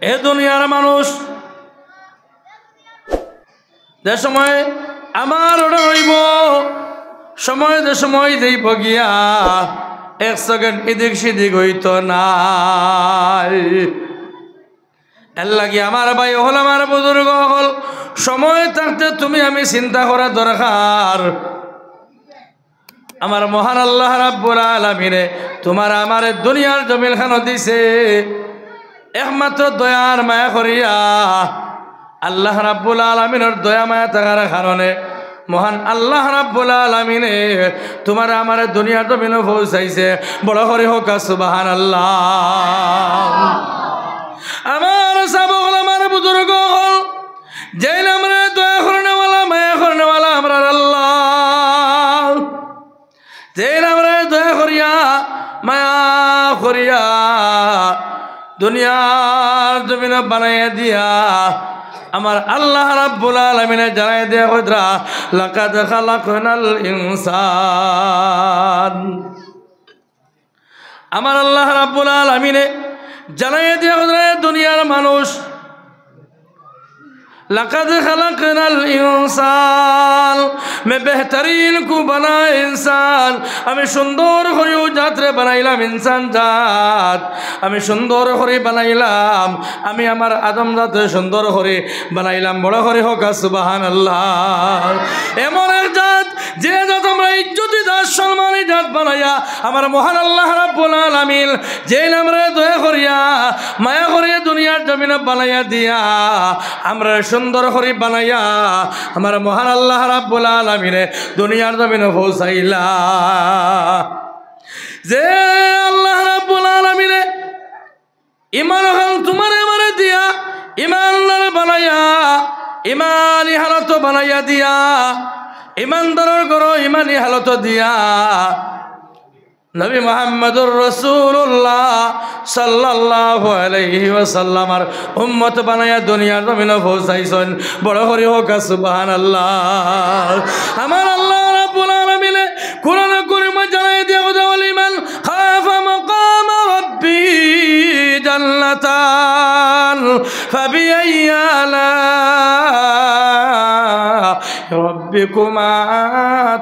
এ দুনিয়ার মানুষ যে সময় আমার ওটা হইব সময় যে সময় দেব গিয়া 1 সেকেন্ড এদিক সেদিক হইত নাই। এর লাগি আমার ভাই হল, আমার বুজুর্গ হল, সময় থাকতে তুমি আমি চিন্তা করা দরকার। আমার মহান আল্লাহ রাব্বুল আলামিনে তোমার আমার দুনিয়ার জমিন খান দিছে একমাত্র দয়ার মায়া করিয়া। আল্লাহ রাব্বুল আলামিনের দয়া মায়া থাকার কারণে মহান আল্লাহ রাব্বুল আলামিনে তোমার আমার দুনিয়ার জমিনে পৌঁছাইছে। বড় করে হোক সুবহানাল্লাহ। আমার সাবক হল, আমার বুজুর্গ হল, যে আমরা দয়া করনেওয়ালা মায়া করনেওয়ালা আমরা আল্লাহ, যে আমরা দয়া করিয়া মায়া করিয়া দুনিয়ার জমিনে বানাইয়া দিয়া আমার আল্লাহ রাব্বুল আলামিনে জানাই দিয়া কইরা লাকাদ খালাকনাল ইনসান। আমার আল্লাহ রাব্বুল আলামিনে জানাই দিয়া কইরা দুনিয়ার মানুষ लक़द खलक़नल इंसान मैं बेहतरीन को बना इंसान हमें सुंदर করে জাতরে বানাইলাম ইনসান জাত আমি সুন্দর করে বানাইলাম আমি আমার আদম জাতরে সুন্দর করে বানাইলাম বড় করে হোক সুবহানাল্লাহ এমন এক জাত যে জাত আমরা ইজ্জতি জাত সম্মানী জাত বানাইয়া আমার মহান আল্লাহ রাব্বুল আলামিন যে আমরা দয়া করিয়া মায়া করিয়া দুনিয়ার জমিনে বানাইয়া দিয়া আমরা সুন্দর করে বানাইয়া আমার মহান আল্লাহ রাব্বুল আলামিনে দুনিয়ার জমিনে পৌঁছাইলা যে আল্লাহ রাব্বুল আলামিনে ঈমান খান তোমারে আমারে দিয়া ঈমানদার বানাইয়া ঈমানি হালত বানাইয়া দিয়া ঈমানদারের ঘর ঈমানি হালত দিয়া নবী মুহাম্মদুর রাসূলুল্লাহ সাল্লাল্লাহু আলাইহি ওয়াসাল্লামের উম্মত বানায়া দুনিয়ার জমিনে পৌঁছাইছেন বড় করে হোক সুবহানাল্লাহ আমার আল্লাহ রাব্বুল আলামিন কোরআন কারীমে জানাই দিয়া ওয়াল ঈমান খাফা মাকাম রাব্বি জান্নাতান ফাবিআইয়ি আলা रब्बिकुमा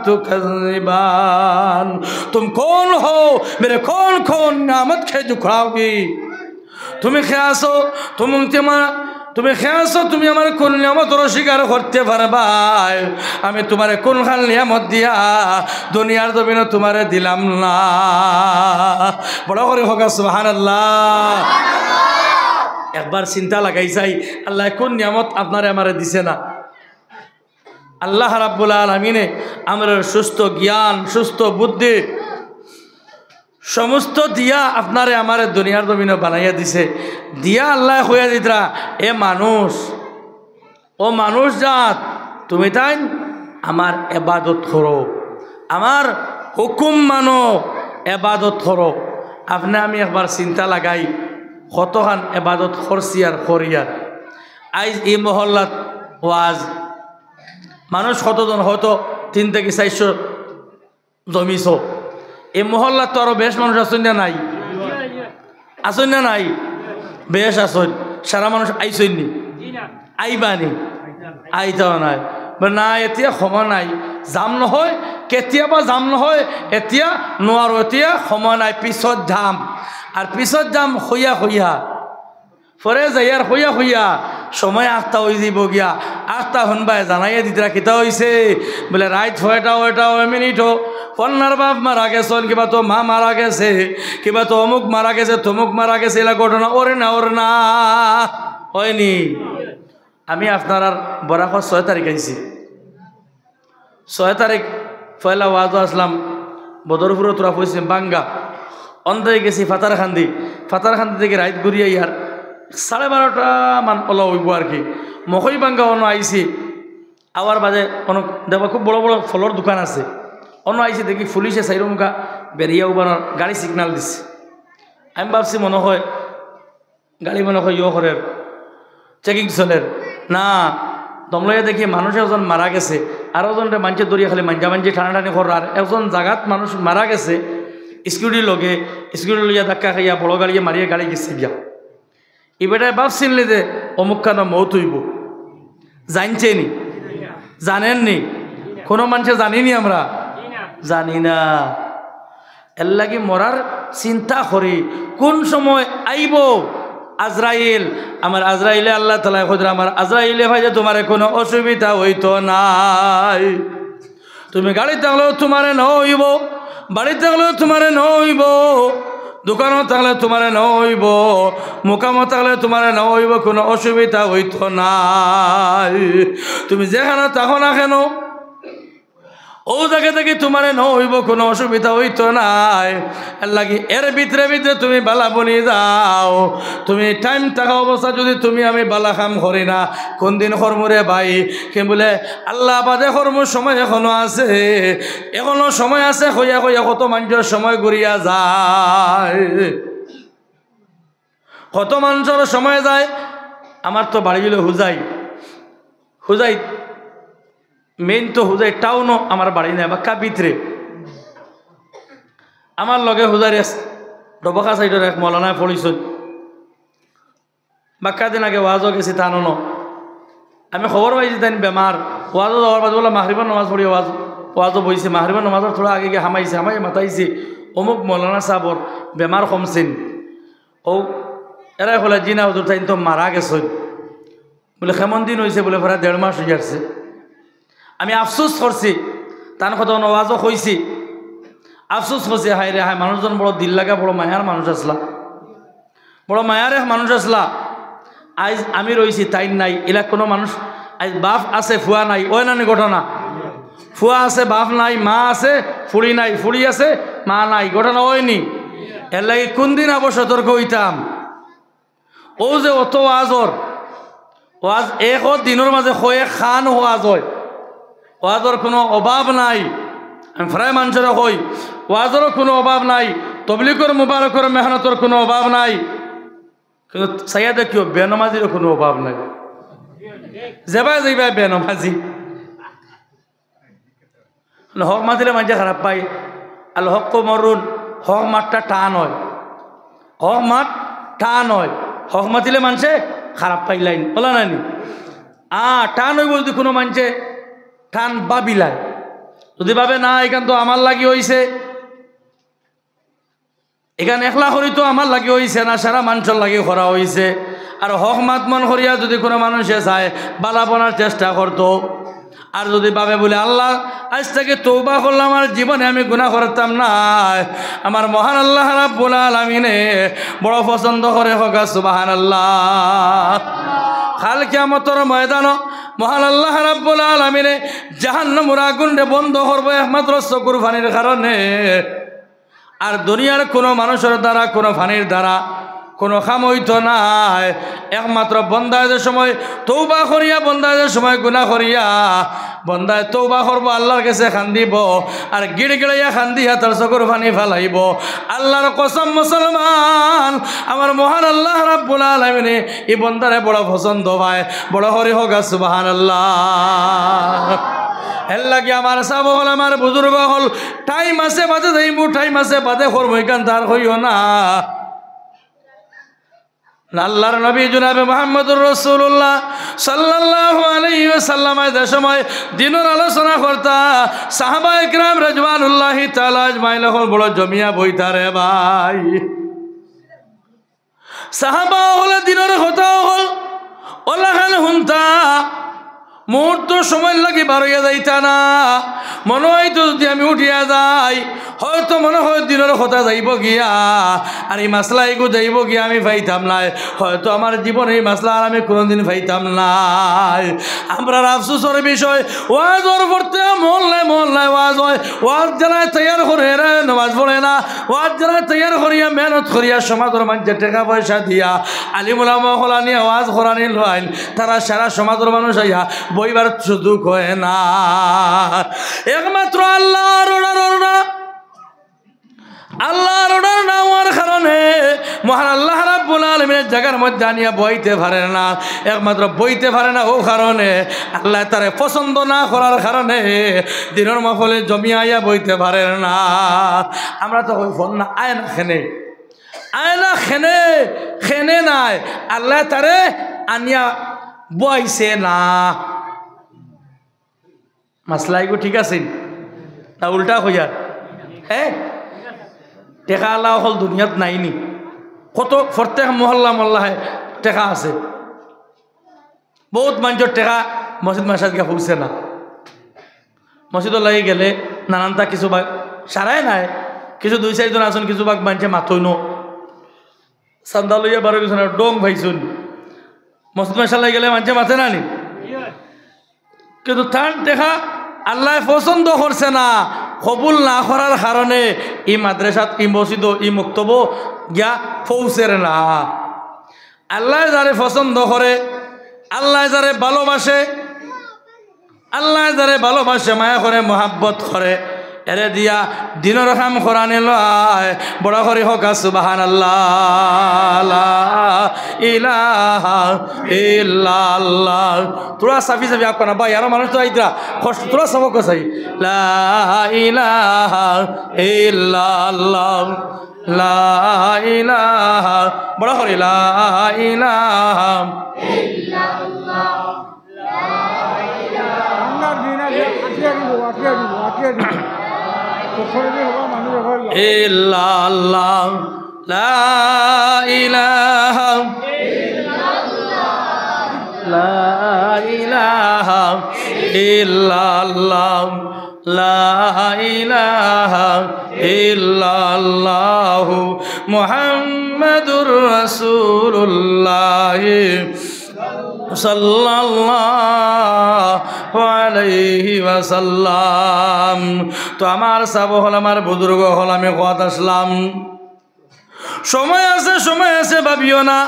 तुकज़्ज़िबान तुम कौन हो मेरे कौन कौन नियामत के झुकराओगी तुम्हें ख्यासो তুমি খেয়াছো তুমি আমার কোন নিয়ামতের স্বীকার করতে পারবা আমি তোমারে কোন খান নিয়ামত দিয়া দুনিয়ার জমিনে তোমারে দিলাম না বড় করে হোক সুবহানাল্লাহ একবার চিন্তা লাগাই চাই আল্লাহ কোন নিয়ামত আপনারে আমারে দিছে না আল্লাহ রাব্বুল আলামিনে আমরা সুস্থ জ্ঞান সুস্থ বুদ্ধি সমস্ত দিয়া আপনারে আমারে দুনিয়ার জমিনে বানাইয়া দিছে দিয়া আল্লাহ হইয়া দিতরা এ মানুষ ও মানুষ জাত তুমি তাই আমার ইবাদত করো আমার হুকুম মানো ইবাদত করো আপনি আমি একবার চিন্তা লাগাই কতখান ইবাদত করছি আর করিয়ার আজ এই মহল্লাত ওয়াজ মানুষ কতজন হয়তো 3 থেকে 400 জমিছ এই মহল্লা তো আরো বেশ মানুষ আসেন না নাই আসেন না নাই বেশ আসেন সারা মানুষ আইসেন নি আইবানি আইতাও নাই না এতিয়া সময় নাই যাম নহয় কেতিয়াবা যাম নহয় এতিয়া নোৱাৰো এতিয়া সময় নাই পিছত যাম আর পিছত যাম হইয়া হইয়া ফরে যাইয়ার হইয়া হইয়া সময় 8টা হয়ে যাব গিয়া 8টা শুনবাই জানাইয়া দিতরা কিতা হয়েছে বলে রাইট 6টা মিনিট কন্যার বাপ মারা গেছেন কিবা তো মা মারা গেছে কিবা তো অমুক মারা গেছে তমুক মারা গেছে এলা ঘটনা ওরে না হয়নি আমি আপনার আর বরাকর 6 তারিখ আইছি 6 তারিখ পয়লা ওয়াজ আসলাম বদরপুরে তোরা পয়সে বাঙ্গা অন্ধায় গেছি ফাতারখান্দি থেকে রাইত ঘুরিয়ে ইয়ার 12:30 মান ওলা হইব আর কি মখই বাঙ্গা অন্য আইসি আবার বাজে কোনো দেখো খুব বড় বড় ফলর দোকান আছে অন্য আইসি দেখি পুলিশে সাইরমুখা বেরিয়ে উবানোর গাড়ি সিগনাল দিচ্ছে আমি ভাবছি মনে হয় গাড়ি মনে হয় করে চেকিং চলের না দমলইয়া দেখি মানুষ একজন মারা গেছে আর একজনটা মানুষের দরিয়া খালি মাঞ্জি টানাটানি করার আর একজন জায়গাত মানুষ মারা গেছে স্কুটি লগে স্কুটি লইয়া ধাক্কা খাইয়া বড় গাড়িয়ে মারিয়ে গাড়ি গেছে গিয়া ই বেটায় বাপ চিনলে যে অমুক কেন মৌত হইব জানছেনি জানেননি কোনো মানুষে জানিনি আমরা জানি না এর লাগি মরার চিন্তা করি কোন সময় আইব আজরাইল আমার আজরাইলে আল্লাহ তাআলা কইরা আমার আজরাইলে ভাই যে তোমার কোনো অসুবিধা হইতো নাই তুমি গাড়ি থাকলেও তোমারে নইব বাড়ি থাকলেও তোমারে নইব দোকানও থাকলে তোমারে নইব মোকামও থাকলে তোমারে নইব কোনো অসুবিধা হইতো নাই তুমি যেখানে থাকো না কেন ও জায়গা থেকে তোমারে নইব কোনো অসুবিধা হইতো নাই এর লাগি এর ভিতরে ভিতরে তুমি বালা বনি যাও তুমি টাইম থাকা অবস্থা যদি তুমি আমি বালা কাম করি না কোন দিন কর্মরে ভাই কে বলে আল্লাহ বাদে কর্মর সময় এখনো আছে এখনো সময় আছে হইয়া হইয়া কত মানুষের সময় ঘুরিয়া যায় কত মানুষের সময় যায় আমার তো বাড়ি গেলে হুজাই মেইন তো হুজাই টাউনও আমার বাড়ি নাই বাক্কা ভিতরে আমার লগে হুজারি আছে ডবকা সাইডের এক মৌলানায় পড়িছই বাক্কা দিন আগে ওয়াজও গেছি টানো ন আমি খবর পাইছি তাই বেমার ওয়াজও যাওয়ার বাদ বলে মাহরিবার নামাজ পড়ি ওয়াজও বইছে মাহরিবার নামাজের থোড়া আগে গিয়ে হামাই মাতাইছি অমুক মৌলানা সাহর বেমার কমছেন ও এরাই হলে জিনা হুজুর তাই তো মারা গেছে বলে কেমন দিন হয়েছে বলে প্রায় 1.5 মাস হয়ে যাচ্ছে আমি আফসোস করছি তার কথা ওয়াজও কইছি আফসোস করছি হায় রে হায় মানুষজন বড় দিল লাগা বড় মায়ার মানুষ আসলা বড় মায়ার এক মানুষ আসলা আজ আমি রয়েছি তাই নাই এলা কোনো মানুষ আজ বাপ আছে ফুয়া নাই ওই নানি ঘটনা ফুয়া আছে বাপ নাই মা আছে ফুড়ি নাই ফুড়ি আছে মা নাই ঘটনা ওইনি এর লাগে কোন দিন আবার সতর্ক হইতাম ও যে অত ওয়াজ এক দিনের মাঝে হয়ে খান ওয়াজ হয় ওয়াজের কোনো অভাব নাই আমি প্রায় মানুষের কই ওয়াজেরও কোনো অভাব নাই তবলিগের মুবারকের মেহনতের কোনো অভাব নাই কিন্তু চাইয়া দেখিও বেনমাজিরও কোনো অভাব নাই যেবাই যাইবা বেনমাজি হক মাতিলে মানুষে খারাপ পায় আর হক মরুন হক মাঠটা টান হয় হক মাঠ টান হয় হক মাতিলে মানুষে খারাপ পাইলাইন বলা নানি টান হইব যদি কোনো মানুষে টান বাবিলায় যদি ভাবে না এখান তো আমার লাগি হইছে এখানে একলা করি তো আমার লাগি হইছে না সারা মানুষের লাগি করা হইছে আর হক মাত মন করিয়া যদি কোনো মানুষে চায় বালাপনার চেষ্টা করতো আর যদি ভাবে বলে আল্লাহ আজ থেকে তওবা করলাম আর জীবনে আমি গুনাহ করতাম না আমার মহান আল্লাহ রাব্বুল আলামিনে বড় পছন্দ করে হোক সুবহানাল্লাহ কাল কিয়ামতের ময়দানে মহান আল্লাহ রাব্বুল আলামিনে জাহান্নামের আগুনে বন্ধ করবে একমাত্র চকুর পানির কারণে আর দুনিয়ার কোনো মানুষের দ্বারা কোনো পানির দ্বারা কোনো কাম হইতো নাই একমাত্র বন্দায়দের সময় তওবা করিয়া বন্দায়দের সময় গুনাহ করিয়া বন্দায় তওবা করব আল্লাহর কাছে কান্দিব আর গিড়গিড়াইয়া কান্দিয়া তার চকুর পানি ফেলাইব আল্লাহর কসম মুসলমান আমার মহান আল্লাহ রাব্বুল আলামিন এই বন্দারে বড় পছন্দ পায় বড় হরি হোক সুবহানাল্লাহ এর লাগে আমার সাব হল আমার বুজুর্গ হল টাইম আছে বাদে যাইব টাইম আছে বাদে করবো এখান তার হইও না আল্লাহর নবী জনাবে মুহাম্মদুর রাসূলুল্লাহ সাল্লাল্লাহু আলাইহি ওয়াসাল্লাম এর সময় দিনের আলোচনা করতা সাহাবায়ে কিরাম রাজওয়ানুল্লাহি তাআলা আজমাইন হল বড় জমিয়া বইতারে ভাই সাহাবা হল দিনের কথা হল ওলাহান হুনতা মুহূর্ত সময় লাগে বার হইয়া যাইতা না মনে হয়তো যদি আমি উঠিয়া যাই হয়তো মনে হয় দিনের কথা যাইব গিয়া আর এই মাসলা এগো যাইব গিয়া আমি পাইতাম নাই হয়তো আমার জীবনে এই মাসলা আর আমি কোনোদিন পাইতাম নাই আমরা আফসোসের বিষয় ওয়াজর পড়তে মন নাই ওয়াজ হয় ওয়াজ যারা তৈয়ার করে নামাজ পড়ে না ওয়াজ যারা তৈয়ার করিয়া মেহনত করিয়া সমাজের মানুষের টাকা পয়সা দিয়া আলিমুল আমলা নিয়ে ওয়াজ করানি লইন তারা সারা সমাজের মানুষ আইয়া বইবার সুযোগ হয় না একমাত্র আল্লাহর অর্ডার না হওয়ার কারণে মহান আল্লাহ রাব্বুল আলামিনের জায়গার মধ্যে আনিয়া বইতে পারে না একমাত্র বইতে পারে না ও কারণে আল্লাহ তারে পছন্দ না করার কারণে দিনের মাহফিলে জমি আইয়া বইতে পারে না আমরা তো ওই ফোন না আয় না খেনে আয়না খেনে খেনে নাই আল্লাহ তারে আনিয়া বইছে না। মাসলাইগো ঠিক আছে না উল্টা হইয়ার? হ্যাঁ, টেকা আল্লাহ হল দুনিয়াত নাইনি, কত প্রত্যেক মহল্লা মহল্লায় টেকা আছে, বহুত মানুষের টেকা মসজিদ মাসাদ গিয়ে পৌঁছে না। মসজিদত লাগি গেলে নানানটা কিছু ভাগ সারাই নাই, কিছু 2-4 জন আছেন, কিছু ভাগ মানুষে মাথই নো চান্দা লইয়া 12 কিছু ডং ভাইছুন। মসজিদ মাসাদ লাগি গেলে মানুষে মাথে নানি, কিন্তু তার টেকা আল্লাহ পছন্দ করছে না। কবুল না করার কারণে ই মাদ্রাসাত ই মসজিদ ই মুক্তব গিয়া পৌঁছের না। আল্লাহ যারে পছন্দ করে, আল্লাহ যারে ভালোবাসে, আল্লাহ যারে ভালোবাসে, মায়া করে, মহাব্বত করে, এরে দিয়া দিনের কাম করানি লয়। বড় করে হোক সুবহানাল্লাহ, লা ইলাহা ইল্লাল্লাহ। তোরা সাফি সাফি আপ না ভাই, আরো মানুষ তো আইতরা কষ্ট, তোরা সবক চাই লা ইলাহা ইল্লাল্লাহ, লা ইলাহা, বড় করে লা ইলাহা ইল্লাল্লাহ, ইল্লাল্লাহ, লা ইলাহা লা ইলাহা ইল্লাল্লাহ, লা ইলাহা ইল্লাল্লাহ, মুহাম্মাদুর রাসূলুল্লাহ সাল্লাল্লাহু আলাইহি ওয়াসাল্লাম। তো আমার সাব হল, আমার বুজুর্গ হল, আমি কথা আসলাম। সময় আছে ভাবিও না,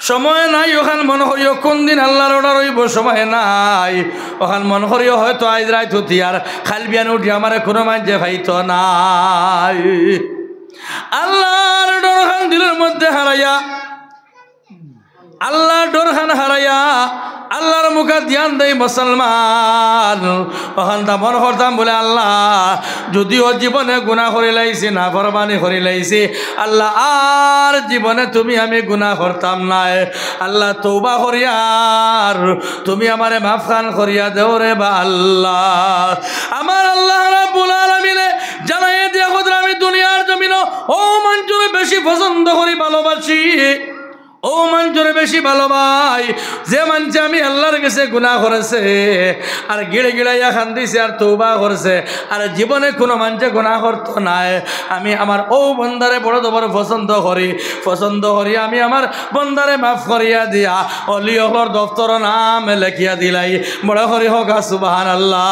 সময় নাই। ওখান মনে করিও কোন দিন আল্লাহর অর্ডার হইব, সময় নাই। ওখান মনে করিও হয়তো আজ রাত হতি আর খাল বিয়ান উঠি আমার কোনো মাঝে ভাইতো নাই। আল্লাহর ডরখান দিলের মধ্যে হারাইয়া, আল্লাহর ডরখান হারাইয়া আল্লাহর মুখে ধ্যান দেয় মুসলমান। ওখান তা মনে করতাম বলে আল্লাহ যদিও জীবনে গুনাহ করে লাইছি, না ফরমানি করে লাইছি, আল্লাহ আর জীবনে তুমি আমি গুনাহ করতাম নাই। আল্লাহ তওবা করিয়ার তুমি আমারে মাফ খান করিয়া দেও রে বা আল্লাহ। আমার আল্লাহ রাব্বুল আলামিনে জানাইয়া দিয়া কথা, আমি দুনিয়ার জমিন ও মানুষের বেশি পছন্দ করি, ভালোবাসি, ও মানুষের বেশি ভালোবাই যে মানুষ আমি আল্লাহর কাছে গুনাহ করেছে আর গিড়ে গিড়াইয়া খান্দিছে আর তওবা করছে আর জীবনে কোনো মানুষে গুনাহ করতো নাই। আমি আমার ও বন্দারে বড় বড় পছন্দ করি আমি আমার বন্দারে মাফ করিয়া দিয়া অলি হলর দফতর নাম লেখিয়া দিলাই। বড় করি হোক সুবহানাল্লাহ।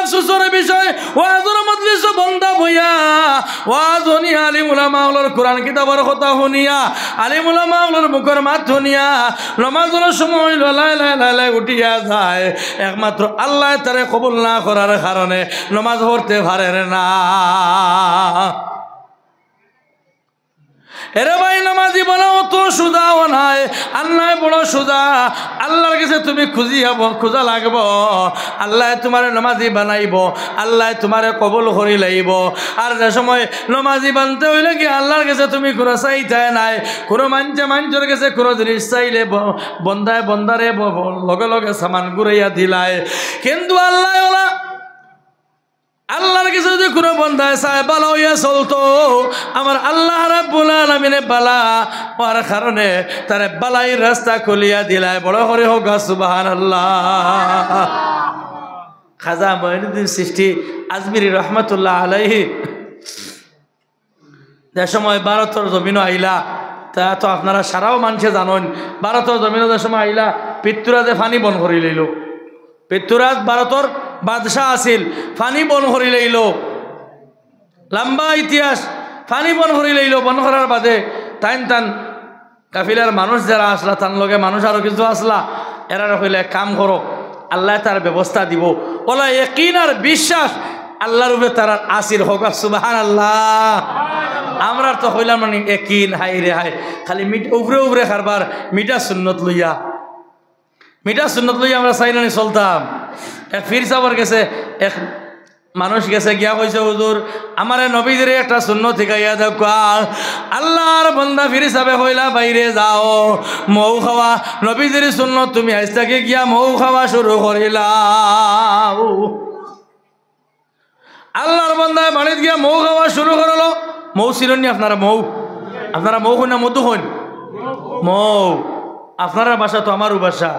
আফসোসের বিষয়, ওয়াজের মজলিসে বন্ধা বইয়া ওয়াজ শুনিয়া, আলিম উলামা ওলর কোরআন কিতাবের কথা শুনিয়া, আলিম উলামা ওলর মুখের মাত শুনিয়া নমাজের সময় লাই উঠিয়া যায়। একমাত্র আল্লাহ তারে কবুল না করার কারণে নমাজ পড়তে পারে না। এরে ভাই, নামাজি বলা অত সুজাও নাই, আল্লাহ বড় সুজা। আল্লাহর কাছে তুমি খুঁজা লাগব, আল্লাহ তোমার নামাজি বানাইব, আল্লাহ তোমারে কবুল করি লাইব। আর যে সময় নামাজি বানতে হইলে কি আল্লাহর কাছে তুমি কোনো চাইতে নাই, কোনো মানুষের কাছে কোনো জিনিস চাইলে বন্দারে লগে লগে সামান ঘুরাইয়া দিলাই। কিন্তু আল্লাহর কাছে যদি কোনো বন্দায় চায় ভালো হইয়া চলতো, আমার আল্লাহ রাব্বুল আলামিনে বালা হওয়ার কারণে তারে বালাই রাস্তা খুলিয়া দিলাই। বড় করে হোক সুবহানাল্লাহ। খাজা মঈনুদ্দিন চিশতি আজমিরি রহমাতুল্লাহ আলাইহি যে সময় ভারতের জমিনও আইলা, তা তো আপনারা সারাও মানুষে জানেন, ভারতের জমিনও যে সময় আইলা পিতৃরাজে ফানি বন করি লইল। পিতৃরাজ ভারতের বাদশাহ আছিল, ফানি বন করি লইল, লম্বা ইতিহাস। ফানি বন করি লইল, বন করার বাদে টান কাফিলার মানুষ যারা আসলা, তার লগে মানুষ আরো কিছু আসলা, এরা কইলে কাম করো, আল্লাহ তার ব্যবস্থা দিব। ওলা ইয়াকিন আর বিশ্বাস আল্লাহর উপরে তার আসির হোক সুবহানাল্লাহ। আমরা তো হইলাম মানে ইয়াকিন, হাই রে হাই, খালি উপরে খারবার মিঠা সুন্নত লইয়া আমরা চাই না চলতাম। এক ফির সাহর গেছে, এক মানুষ গেছে গিয়া কইছে হুজুর আমারে নবীদের একটা সুন্নত শিখাইয়া দেখা। আল্লাহর বান্দা ফিরে যাবে হইলা বাইরে যাও মৌ খাওয়া নবীদের সুন্নত তুমি আজ থেকে গিয়া মৌ খাওয়া শুরু করিলা। আল্লাহর বান্দা বাড়িতে গিয়া মৌ খাওয়া শুরু করলো। মৌ ছিলেন আপনারা মৌ হন না মধু হন মৌ আপনারা বাসা তো আমারও বাসা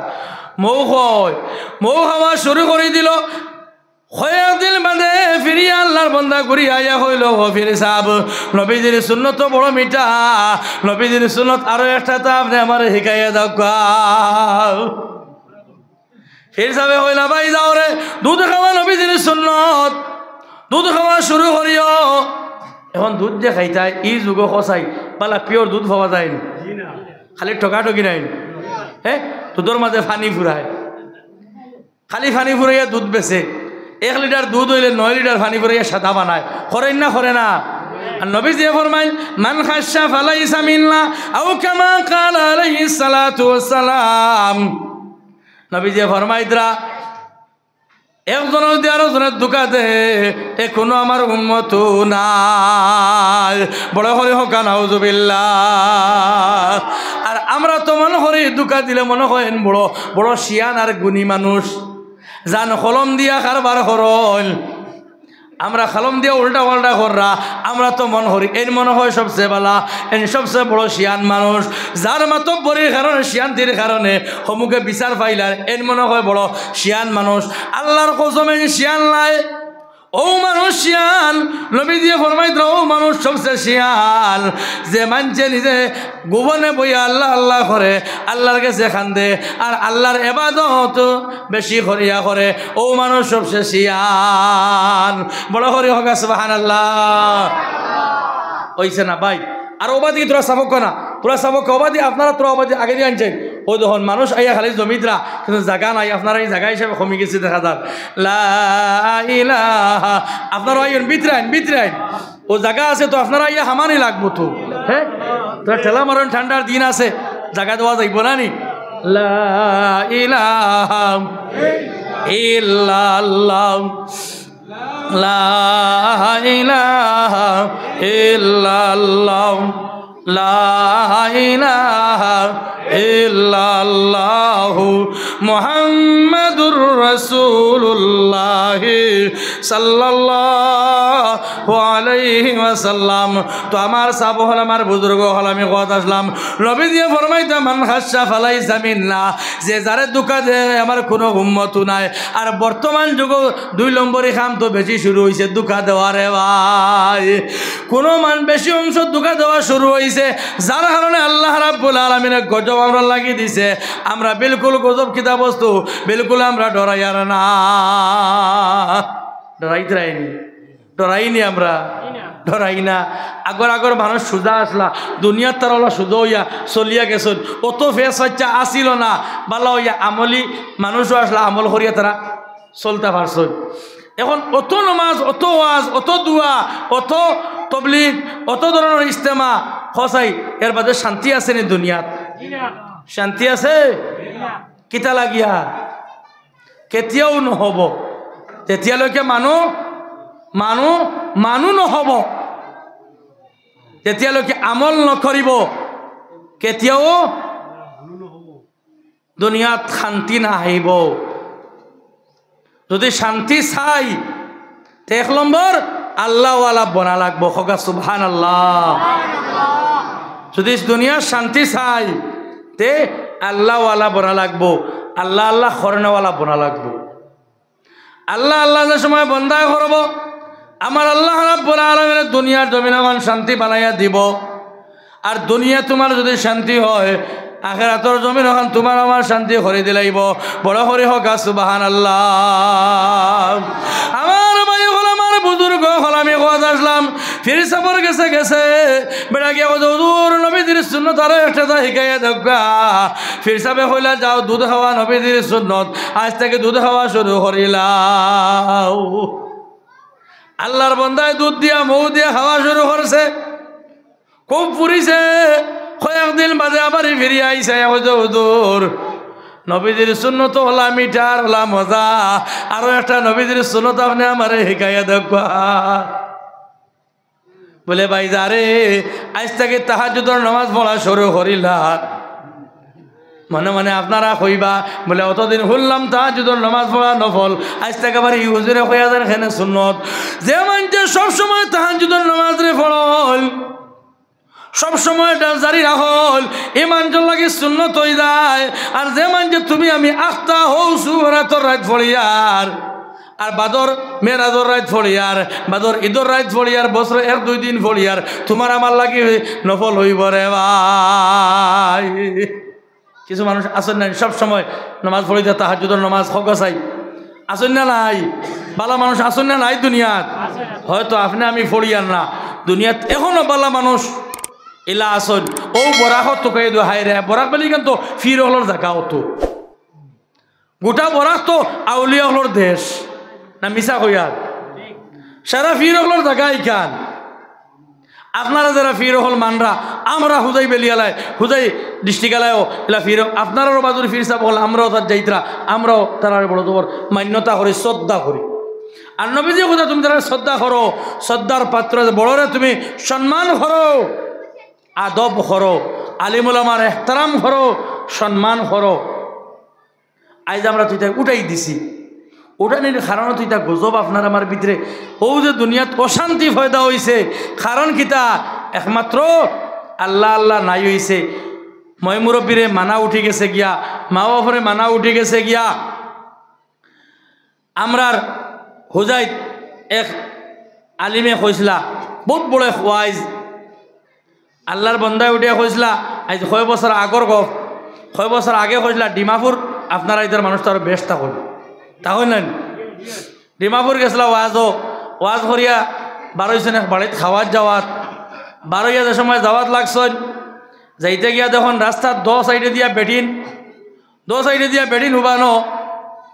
মৌ হয় মৌ খাওয়া শুরু করে দিল। কয়েকদিন বাদে ফিরিয়া আল্লাহর বান্দা ঘুরি আইয়া হইল ফিরে সাহেব নবীজির সুন্নত তো বড় মিঠা নবীজির সুন্নত আরো একটা তো আপনি আমার শিখাইয়া দাও। ফির সাহেব হইলা ভাই যাও রে দুধ খাওয়া নবীজির সুন্নত দুধ খাওয়া শুরু করিও। এখন দুধ যে খাইতাই ই যুগ সচাই পালা পিওর দুধ পাওয়া যায় না খালি ঠকাঠকি নাই হ্যাঁ দুধের মাঝে ফানি ফুরায় খালি ফানি ফুরাইয়া দুধ বেছে 1 লিটার দুধ হইলে 9 লিটার ফানি ফুরাইয়া সাদা বানায় করেন না করে না। আর নবী যে ফরমাইন মান খাশা ফালাইসা মিন্না আও কামা ক্বালা আলাইহিস সালাতু ওয়াস সালাম নবী যে ফরমাইতরা একজন যদি আরো জনের দুঃখা দে এ কোনো আমার উম্মত নাই বড় করে হোক নাউজুবিল্লাহ। আর আমরা তো মনে করি দুঃখা দিলে মনে করেন বড় বড় শিয়ান আর গুণী মানুষ জান কলম দিয়া কারবার করল আমরা কলম দিয়া উল্টা পাল্টা কররা আমরা তো মনে করি এর মনে হয় সবচেয়ে বালা এর সবচেয়ে বড় শিয়ান মানুষ যার মাতব্বরির কারণে শিয়ানতির কারণে সমুখে বিচার পাইলার এর মনে হয় বড় শিয়ান মানুষ। আল্লাহর কসমে শিয়ান লাই ও মানুষ শিয়ান নবী দিয়ে ফরমাইত ও মানুষ সবচেয়ে শিয়ান যে মানছে নিজে গোপনে বইয়া আল্লাহ আল্লাহ করে আল্লাহর কাছে খান্দে আর আল্লাহর ইবাদত বেশি করিয়া করে ও মানুষ সবচেয়ে শিয়ান বড় করে হোক সুবহানাল্লাহ। হইছে না ভাই আর ওবাদি তোরা সাবক না তোরা সাবক ওবাদি আপনারা তোরা ওবাদি আগে দিয়ে আনছেন ও যখন মানুষ আইয়া খালি জমিতরা কিন্তু জায়গা নাই আপনারা এই জায়গা হিসাবে কমে গেছে দেখা যাক লা ইলাহা আপনারা আইন বিতরাইন ও জায়গা আছে তো আপনারা আইয়া হামানি লাগবো তো হ্যাঁ তোরা ঠেলা মারন ঠান্ডার দিন আছে জায়গা দেওয়া যাইব না নি লা ইলাহা ইল্লাল্লাহ লা ইলাহা ইল্লাল্লাহ লা ইলাহা ইল্লাল্লাহ মুহাম্মাদুর রাসূলুল্লাহ সাল্লাল্লাহু আলাইহি ওয়াসাল্লাম। তো আমার সাহাবা হল আমার বুজুর্গ হল আমি কথা আসলাম নবী দিয়ে ফরমাইতা মান খাশা ফালাইসা মিন্না যে যারে দুঃখা দেয় আমার কোনো উম্মত নাই। আর বর্তমান যুগ 2 নম্বরই কাম তো বেশি শুরু হয়েছে দুঃখা দেওয়ারে ভাই কোনো মান বেশি অংশ দুঃখা দেওয়া শুরু হয়েছে যার কারণে আল্লাহ রাব্বুল আলামিনের গজব আমরা লাগিয়ে দিছে। আমরা বিলকুল গজব কিতা বস্তু বিলকুল আমরা ডরাইয়ার না ডরাইনি আমরা ডরাই না। আগর মানুষ সুজা আসলা দুনিয়ার তার ওলা সুজা হইয়া চলিয়া গেছেন অত ফেস বাচ্চা আসিল না বালা হইয়া আমলি মানুষও আসলা আমল করিয়া তারা চলতে পারছেন। এখন অত নমাজ অত ওয়াজ অত দুয়া অত তবলিগ অত ধরনের ইস্তেমা সঁচাই এর বাদে শান্তি আছে নি দুনিয়াত শান্তি আছে কিতা লাগিয়া কেতিয়াও নহব তেতিয়ালৈকে মানুহ নহব তেতিয়ালৈকে আমল নকৰিব কেতিয়াও দুনিয়াত শান্তি নাহিব। যদি শান্তি চাই 1 নম্বৰ আল্লাহওয়ালা বনা লাগব খোকা সুবহানাল্লাহ। যদি দুনিয়ার শান্তি চাই তে আল্লাহওয়ালা বনা লাগব আল্লাহ আল্লাহ খরনেওয়ালা বনা লাগব। আল্লাহ আল্লাহ যে সময় বন্দায় করব আমার আল্লাহ রাব্বুল আলামিন দুনিয়ার জমিন শান্তি বানাইয়া দিব। আর দুনিয়া তোমার যদি শান্তি হয় আখিরাতের জমিন এখন তোমার আমার শান্তি করে দিলাইব বড় করে হোক সুবহানাল্লাহ। আমার ভাই হল আমার বুজুর্গ হল আমি কথা আসলাম ফির সফর গেছে বেড়া গিয়া হুজুর নবীজির সুন্নত আরো একটা শিখাইয়া দেখা ফির সাবে হইলা যাও দুধ খাওয়া নবীজির সুন্নত আজ থেকে দুধ খাওয়া শুরু করিলাম। আল্লাহর বন্দায় দুধ দিয়া মৌ দিয়া খাওয়া শুরু করছে খুব পুরিছে কয়েকদিন বাদে আবার ফিরে আইসে হুজুর নবীজির সুন্নত হলা মিঠার হলা মজা। আরো একটা নবীজির সুন্নত আপনি আমারে শিখাইয়া দেখবা। বলে ভাই যারে আজ থেকে তাহাজ্জুদের নামাজ পড়া শুরু করিলা, মনে মনে আপনারা কইবা বলে অতদিন শুনলাম তাহাজ্জুদের নামাজ পড়া নফল, আজ থেকে আবার হুজুরে কইয়া দেন এখানে সুন্নত। যে মানছে সবসময় তাহাজ্জুদের নামাজ রে পড়ল, সবসময় এটা জারি রাখল, এই মানুষের লাগে সুন্নত হয়ে যায়। আর যে মানছে তুমি আমি আখতা হৌ সুরাতর রাত ফড়িয়ার, আর বাদর মেরাজর রাত ফড়িয়ার, বাদর ঈদর রাত ফড়িয়ার, বছর 1-2 দিন ফড়িয়ার, তোমার আমার লাগে নফল হইব রে ভাই। কিছু মানুষ আসেন নাই সবসময় নামাজ পড়িতে তাহাজ্জুদের নামাজ হক চাই, আসেন না নাই? বালা মানুষ আসেন না নাই দুনিয়াত? হয়তো আপনি আমি ফড়িয়ার না, দুনিয়াত এখনো বালা মানুষ এলা আসন। ও বরাকত তো কে হাই রে বরাক বলি কিন্তু ফির হলর জায়গা হতো, গোটা বরাক তো আউলিয়া হলর দেশ না, মিশা কইয়ার সারা ফির হলর জায়গা ইখান। আপনারা যারা ফির হল মানরা, আমরা হুজাই বেলিয়ালায় হুজাই ডিস্ট্রিক্টালায়ও এলা ফির, আপনারাও বাজুর ফির সাহ বল, আমরাও তার যাইতরা, আমরাও তারা বড় তোমার মান্যতা করি, শ্রদ্ধা করি। আর নবীজি কথা তুমি তারা শ্রদ্ধা করো, শ্রদ্ধার পাত্র বড়রে তুমি সম্মান করো, আদব করো, আলিমুল আমার এহতারাম করো, সম্মান করো। আজ আমরা তুই উঠাই দিছি, উঠানির কারণ তুই তা গজব আপনার আমার ভিতরে ও যে দুনিয়াত অশান্তি ফয়দা হয়েছে, কারণ কিতা একমাত্র আল্লাহ আল্লাহ নাই হয়েছে। মই মুরব্বীরে মানা উঠি গেছে গিয়া, মা বাপরে মানা উঠি গেছে গিয়া। আমরার হুজাইত এক আলিমে কইসলা, বহুত বড় ওয়াইজ, আল্লাহর বন্দায় উঠিয়া কইসলা, আজ 6 বছর আগর গপ, 6 বছর আগে কইসলা ডিমাপুর আপনারা ইধার মানুষ তো আরো বেশ থাকুন, তাহলে নেন ডিমাপুর গেছিলা ওয়াজ করিয়া বারোইছেন এক বাড়িত খাওয়াত যাওয়াত, বারোইয়া যে সময় যাওয়াত লাগছেন, যাইতে গিয়া দেখুন রাস্তার 2 সাইডে দিয়া বেটিন উবানো,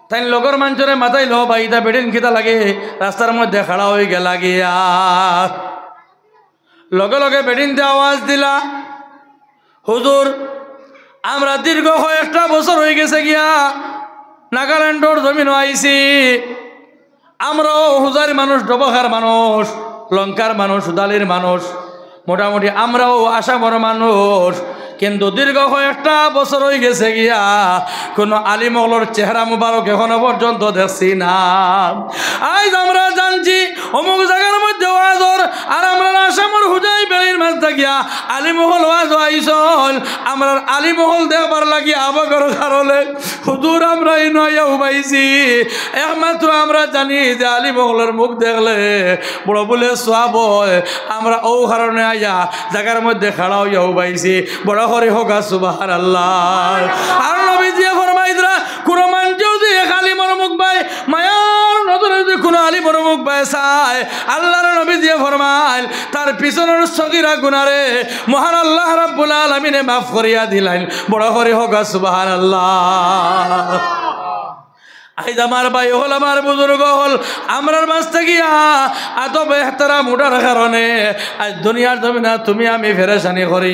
তাই লগর মানুষরে মাথায় লো ভাই ইটা বেটিন খিতা লাগে, রাস্তার মধ্যে খাড়া হয়ে গেলা গিয়া। লগে লগে বেটিনতে আওয়াজ দিলা, হুজুর আমরা দীর্ঘ কয়েকটা বছর হয়ে গেছে গিয়া নাগাল্যান্ডর জমিনও আইছি, আমরাও হুজার মানুষ, ডবখার মানুষ, লঙ্কার মানুষ, উদালির মানুষ, মোটামুটি আমরাও আসামর মানুষ, কিন্তু দীর্ঘ কয়েকটা বছর হয়ে গেছে গিয়া কোনো আলিমগলর চেহারা মুবারক এখনো পর্যন্ত দেখছি না। আজ আমরা জানছি অমুক জায়গার মধ্যে ওয়াজর, আর আমরা আসামর হুজাই বেড়ির মাঝ থাকিয়া আলিমহল ওয়াজ আইসল, আমরা আলিমহল দেখবার লাগিয়া আবাগর কারণে হুজুর আমরা এই নয়া উবাইছি। একমাত্র আমরা জানি যে আলিমহলের মুখ দেখলে বড় বলে সোয়াব হয়, আমরা ও কারণে আইয়া জায়গার মধ্যে খাড়া হইয়া উবাইছি। বড় করে হোক সুবহানাল্লাহ। আর নবীজি ফরমাইদরা কোন মানুষ যদি এক আলিমের মুখ পায়, মায়ার নজরে যদি কোন আলিমের মুখ পায় চায়, আল্লাহর নবীজি ফরমাইল তার পিছনের সগীরা গুনারে মহান আল্লাহ রাব্বুল আলামিনে মাফ করিয়া দিলেন। বড় করে হোক সুবহানাল্লাহ। আজ আমার ভাই হল, আমার বুজুর্গ হল, আমরার মাঝ থাকিয়া আদব এহতারাম উঠার কারণে আজ দুনিয়ার জমিনা তুমি আমি ফেরেশানি করি।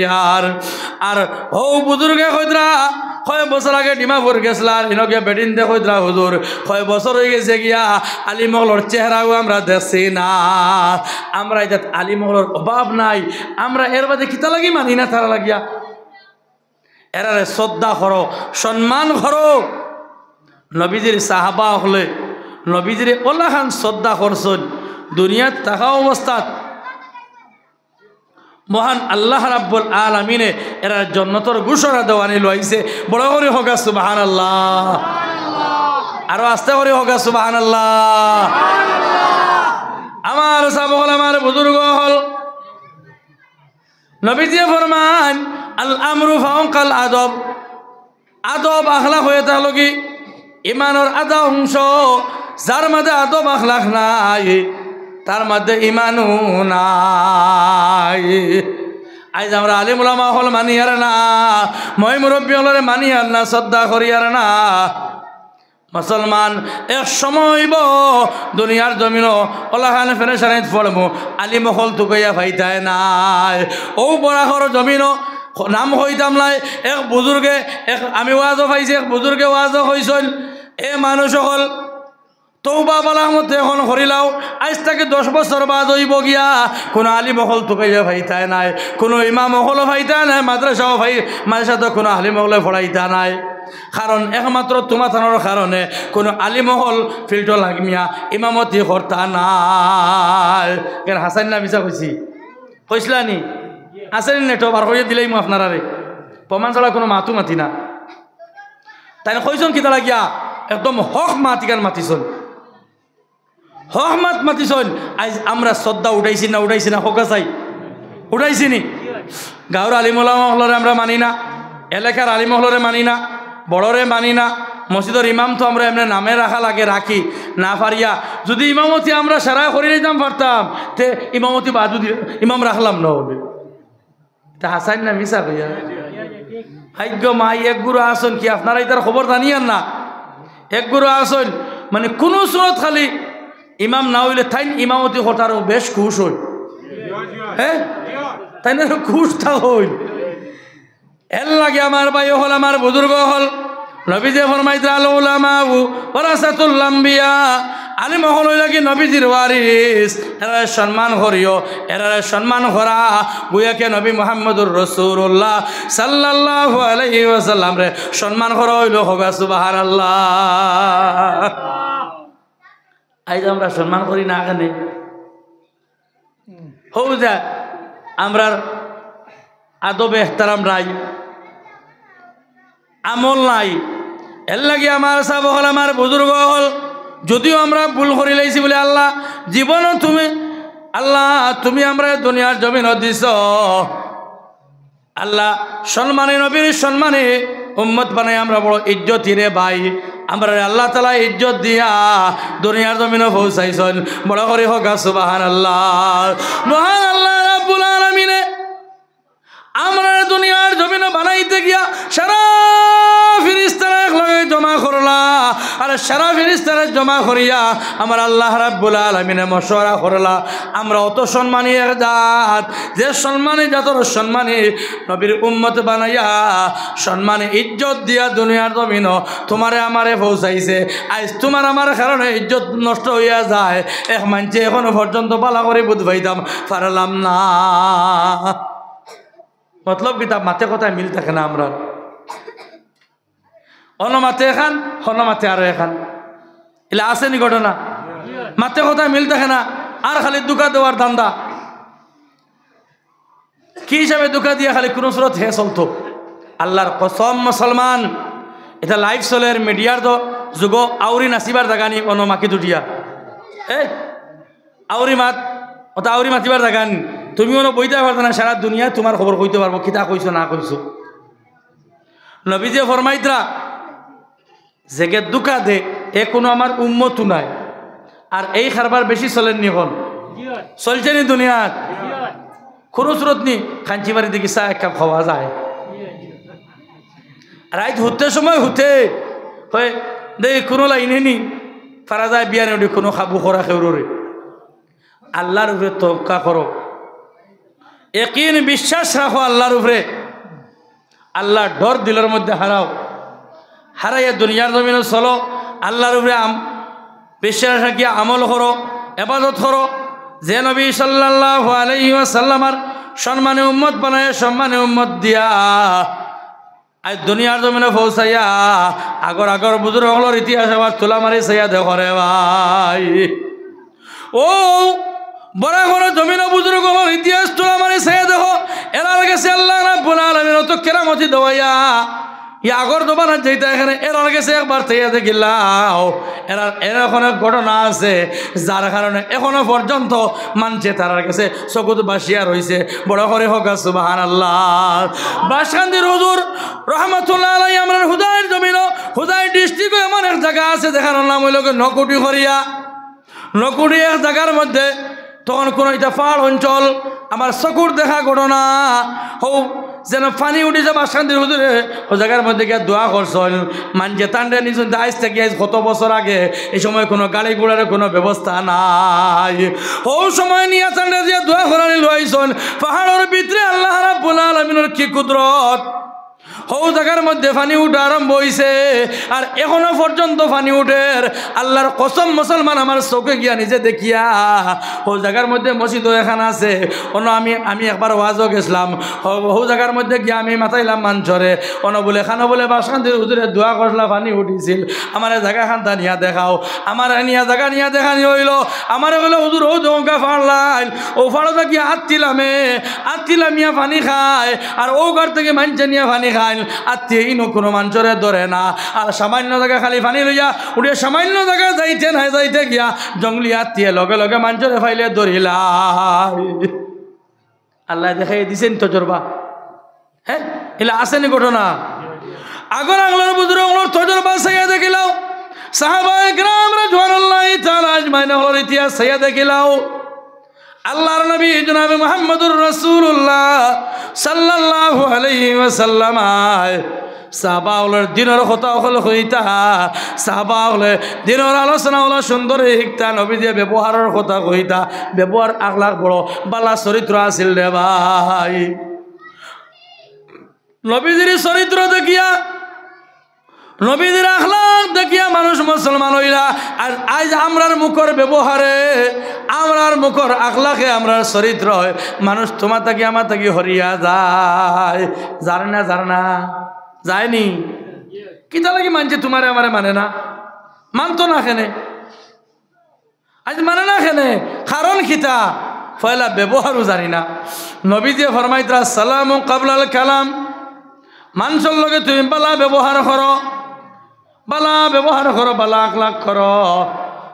আর ও বুজুর্গে কইদ্রা 6 বছর আগে ডিমাপুর গেছিলা, ইনকে বেটিন দে কইদ্রা হুজুর 6 বছর হয়ে গেছে গিয়া আলিমহলর চেহারাও আমরা দেখছি না। আমরা এটা আলিমহলর অভাব নাই, আমরা এর বাদে কিতা লাগি মানি না, তারা লাগিয়া এরারে শ্রদ্ধা করো, সম্মান করো। নবীজির সাহাবা হলে নবীজির ওলা খান শ্রদ্ধা করছেন, দুনিয়াত থাকা অবস্থাত মহান আল্লাহ রাব্বুল আলামিনে এরা জান্নাতের ঘোষণা দেওয়ানি লইছে। বড় করে হোক সুবহানাল্লাহ, আরো আস্তে করে হোক সুবহানাল্লাহ। আমার সাহাবা আমার বুজুর্গ হল, নবীজি ফরমান আল আমরু ফাওকাল আদব, আদব আখলাক হয়ে থাকলো কি ইমানের আধা অংশ। যার মধ্যে আদব আখলাক নাই তার মধ্যে ইমানও নাই। আজ আমরা আলিম উলামা হল মানি আর না, মই মুরব্বী হলরে মানি আর না, শ্রদ্ধা করি আর না। মুসলমান এক সময় দুনিয়ার জমিনও ওলাখানে ফেরেশানিত পড়বো, আলিম হল তুকাইয়া ফাইতায় নাই। ও বরাহর জমিনও নাম হইতাম নাই এক বুজুর্গে এক আমি ওয়াজও পাইছি এক বুজুর্গে ওয়াজও হয়েছিল এ মানুষ হল তৌবা বালার মধ্যে এখন হরিলাও আজ থেকে 10 বছর বাদ হইব গিয়া কোনো আলিম হল তোকাইয়া ভাইতায় নাই কোনো ইমাম হল ভাইতা নাই মাদ্রাসাও ভাই মাদ্রাসাতে কোনো আলিম হলে পড়াইতা নাই কারণ একমাত্র তোমার থানোর কারণে কোনো আলিম হল ফিল্টো লাগমিয়া ইমামতি কর্তা নাই কেন হাসান না মিশা কইছি কইসলা নি আসেন নেটো বার করে দিলেই মো আপনারা রে প্রমাণ ছাড়া কোনো মাতু মাতি না তাই কইসন কিতা লাগিয়া একদম হক মাতিকান মাতিছন হক মাতিছন আজ আমরা শ্রদ্ধা উঠাইছি না হকা চাই উঠাইছি নি গাঁৱৰ আলিমুলামহলরে আমরা মানি না এলাকার আলিমহলরে মানি না বড়রে মানি না মসজিদের ইমাম তো আমরা এমনি নামে রাখা লাগে রাখি না পারিয়া যদি ইমামতি আমরা সারা করে নিতাম পারতাম তে ইমামতি বাদু ইমাম রাখলাম না হবে তা হাসান না মিশা কইয়া ভাগ্য মাই এক গুরু আসন কি আপনারা এটার খবর জানিয়েন না এক গুরু আসন মানে কোনো সুরত খালি ইমাম না হইলে তাই ইমামতি হতারও বেশ খুশ হই হ্যাঁ তাই না খুশ থা হইল এর লাগে আমার ভাই হল আমার বুজুর্গ হল নবীজে ফরমাইতে আল উলামাউ ওয়ারাসাতুল আম্বিয়া আলিম হল লাগি নবীজির ওয়ারিস এরা সম্মান করিও এরা সম্মান করা গুয়াকে নবী মুহাম্মদুর রাসূলুল্লাহ সাল্লাল্লাহু আলাইহি ওয়াসাল্লাম রে সম্মান করা হইল হবে সুবহানাল্লাহ আজ আমরা সম্মান করি না কেন হও যা আমরা আদব এহতারাম নাই আমল নাই এর লাগে আমার সাব হল আমার বুজুর্গ হল যদিও আমরা ভুল করে লাইছি বলে আল্লাহ জীবনও তুমি আল্লাহ তুমি আমরা দুনিয়ার জমিন দিছ আল্লাহ সম্মানে নবীর সম্মানে উম্মত বানাই আমরা বড় ইজ্জতি রে ভাই আমরা আল্লাহ তালা ইজ্জত দিয়া দুনিয়ার জমিনও পৌঁছাইছেন বড় করে হোক সুবহানাল্লাহ মহান আল্লাহ রাব্বুল আলামিনে আমরা দুনিয়ার জমিনও বানাইতে গিয়া সারা ফিরিস্তারা এক লগে জমা করলা আর সারা ফিরিস্তারা জমা করিয়া আমার আল্লাহ রাব্বুল আলামিনে মশওয়ারা করলা আমরা অত সম্মানী এক জাত যে সম্মানী জাতর সম্মানী নবীর উম্মত বানাইয়া সম্মানে ইজ্জত দিয়া দুনিয়ার জমিনও তোমারে আমারে পৌঁছাইছে আজ তোমার আমার কারণে ইজ্জত নষ্ট হইয়া যায় এক মানছে এখনো পর্যন্ত পালা করে বুঝবাইতাম পারলাম না মতলব কিতাব মাতে কথায় মিল থাকে না আমরা অনমাতে এখান হনমাতে আরো এখান এলে আসেনি ঘটনা মাতে কথায় মিল থাকে না আর খালি দুকা দেওয়ার দান্দা কি হিসাবে দুকা দিয়া খালি কোনো সুরত হে চলতো আল্লাহর কসম মুসলমান এটা লাইভ চলের মিডিয়ার তো যুগ আউরি নাচিবার জাগা নি অনমাকি দুটিয়া এই আউরি মাত ওটা আউরি মাতিবার জাগা নি তুমি কোনো বইতে পারতো না সারা দুনিয়া তোমার খবর কইতে পারবো কিতা কইছো না কইছো নবীজে ফরমাইতরা জেগে দুকা দে এ কোনো আমার উম্মতও নাই আর এই খারবার বেশি চলেননি এখন চলছে নি দুনিয়াত কোনো সুরত নি খাঞ্চি বাড়ি দেখি চা এক কাপ খাওয়া যায় রাইত হুতে সময় হুতে হয় দেখি কোনো লাইনে নি ফারা যায় বিয়ানে উঠে কোনো খাবো খরা খেউরে আল্লাহর উপরে তওয়াক্কুল করো यकीन বিশ্বাস রাখো আল্লাহর উপরে আল্লাহর ডর দিলের মধ্যে হারাও হারাইয়া দুনিয়ার জমিনে চলো আল্লাহর উপরে বিশ্বাস রাখিয়া আমল করো ইবাদত করো যে নবী সাল্লাল্লাহু আলাইহি ওয়াসাল্লামের সম্মানে উম্মত বানায় সম্মানে উম্মত দিয়া আজ দুনিয়ার জমিনে পৌঁছাইয়া আগর বুজুর্গ হলোর ইতিহাস আবার তোলা মারি চাইয়া দেখো রে ভাই ও বড় বড় জমিন বুজুর্গ হলোর ইতিহাস তোলা মারি চাইয়া দেখো এরার গেছে আল্লাহ রাব্বুল আলামিন তো কেরামতি দেওয়াইয়া আগর দোবানা যেটা এখানে এরার গেছে একবার চাইয়া দেখিলাও এরকম এক ঘটনা আছে যার কারণে এখনো পর্যন্ত মানছে তার কাছে চকুত বাসিয়া রয়েছে বড় করে হোক সুবহানাল্লাহ বাসকান্দির হুজুর রহমাতুল্লাহ আলাইহি আমরা হুদাইর জমিন হুদাই ডিস্ট্রিক্টে এমন এক জায়গা আছে যেখানে নাম হইল নকুটি হরিয়া নকুটি এক জায়গার মধ্যে তখন কোনো এটা পাহাড় অঞ্চল আমার চকুর দেখা ঘটনা হো যেন পানি উঠে যাবা শান্তির হুজুরে ও জায়গার মধ্যে গিয়ে দোয়া করছেন মানছে তান্ডে নিছেন আজ থেকে কত বছর আগে এই সময় কোনো গাড়ি ঘোড়ার কোনো ব্যবস্থা নাই ও সময় নিয়ে তান্ডে দিয়ে দোয়া করানি লইছেন পাহাড়ের ভিতরে আল্লাহ রাব্বুল আলামিনের কি কুদরত হৌ জায়গার মধ্যে পানি উঠা আরম্ভ হয়েছে আর এখনো পর্যন্ত পানি উঠের আল্লাহর কসম মুসলমান আমার চোখে গিয়া নিজে দেখিয়া ও জায়গার মধ্যে মসজিদও এখানে আছে অন্য আমি একবার ওয়াজও গেছিলাম হৌ জায়গার মধ্যে গিয়া আমি মাথাইলাম মাঞ্চরে অন্য বলে এখানে বলে বাসকান্তির হুজুরে দোয়া করলা পানি উঠিছিল আমার জায়গা খান্তা নিয়া দেখাও আমার নিয়া জায়গা নিয়া দেখানি হইল আমার বলে হুজুর ও জঙ্কা ফাড়লাইন ও ফাড়োটা গিয়া আত্মিলামিয়া পানি খায় আর ও ঘর থেকে মানছে নিয়ে পানি খায় আত্মীয় ইনো কোনো মানুষরে ধরে না আর সামান্য জায়গা খালি পানি লইয়া উঠে সামান্য জায়গা যাইতে না যাইতে গিয়া জঙ্গলি আত্মীয় লগে লগে মানুষরে ফাইলে ধরিলা আল্লাহ দেখাই দিছেন তজরবা হ্যাঁ এলা আসেনি ঘটনা আগর আগলার বুজুর ওগুলোর তজরবা সাইয়া দেখিলাও সাহাবায়ে কেরাম রাদিয়াল্লাহু তাআলা আজমাইন ওগুলোর ইতিহাস সাইয়া দেখিলাও আল্লাহর নবী জনাবে মুহাম্মদুর রাসূলুল্লাহ সাল্লাল্লাহু আলাইহি ওয়াসাল্লাম সাহাবা ওগুলোর দিনের কথা হল হইতা সাহাবা ওগুলো দিনের আলোচনা হলো সুন্দর শিখতা নবী দিয়ে ব্যবহারের কথা কইতা ব্যবহার আকলাক বড় বালা চরিত্র আছিল রে ভাই নবীজির চরিত্র দেখিয়া নবীদের আখলাক দেখিয়া মানুষ মুসলমান হইলা আর আজ আমরার মুখর ব্যবহারে আমরার মুখর আখলাকে আমরার চরিত্র হয় মানুষ তোমার থাকি আমার থাকি হরিয়া যায় জানে না যায়নি কিতা লাগি মানছে তোমারে আমারে মানে না মানতো না খেনে আজ মানে না খেনে কারণ খিতা পয়লা ব্যবহারও জানি না নবী দিয়ে ফরমাইতরা সালামু কাবলাল কালাম মানুষের লগে তুমি বালা ব্যবহার করো বালা আখলাক করো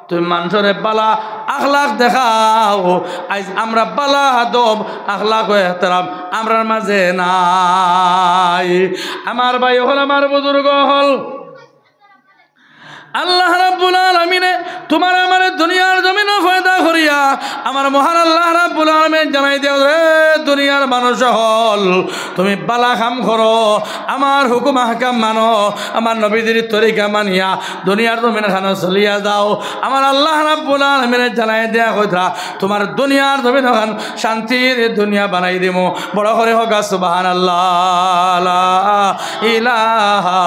তুমি মানুষের বালা আখলাক দেখাও আজ আমরা বালা আদব আখলাক ও ইহতিরাম আমরার মাঝে নাই আমার ভাই হল আমার বুজুর্গ হল আল্লাহ রাব্বুল আলামিনে তোমার আমার দুনিয়ার জমিনে ফায়দা করিয়া আমার মহান আল্লাহ রাব্বুল আলামিন জানাই দেও রে দুনিয়ার মানুষ হল তুমি বালা কাম করো আমার হুকুম আহকাম মানো আমার নবীদের তরিকা মানিয়া দুনিয়ার জমিনে খানা চলিয়া যাও আমার আল্লাহ রাব্বুল আলামিনে জানাই দেয়া কইরা তোমার দুনিয়ার জমিনে খান শান্তির দুনিয়া বানাই দেবো বড় করে হোক সুবহানাল্লাহ লা ইলাহা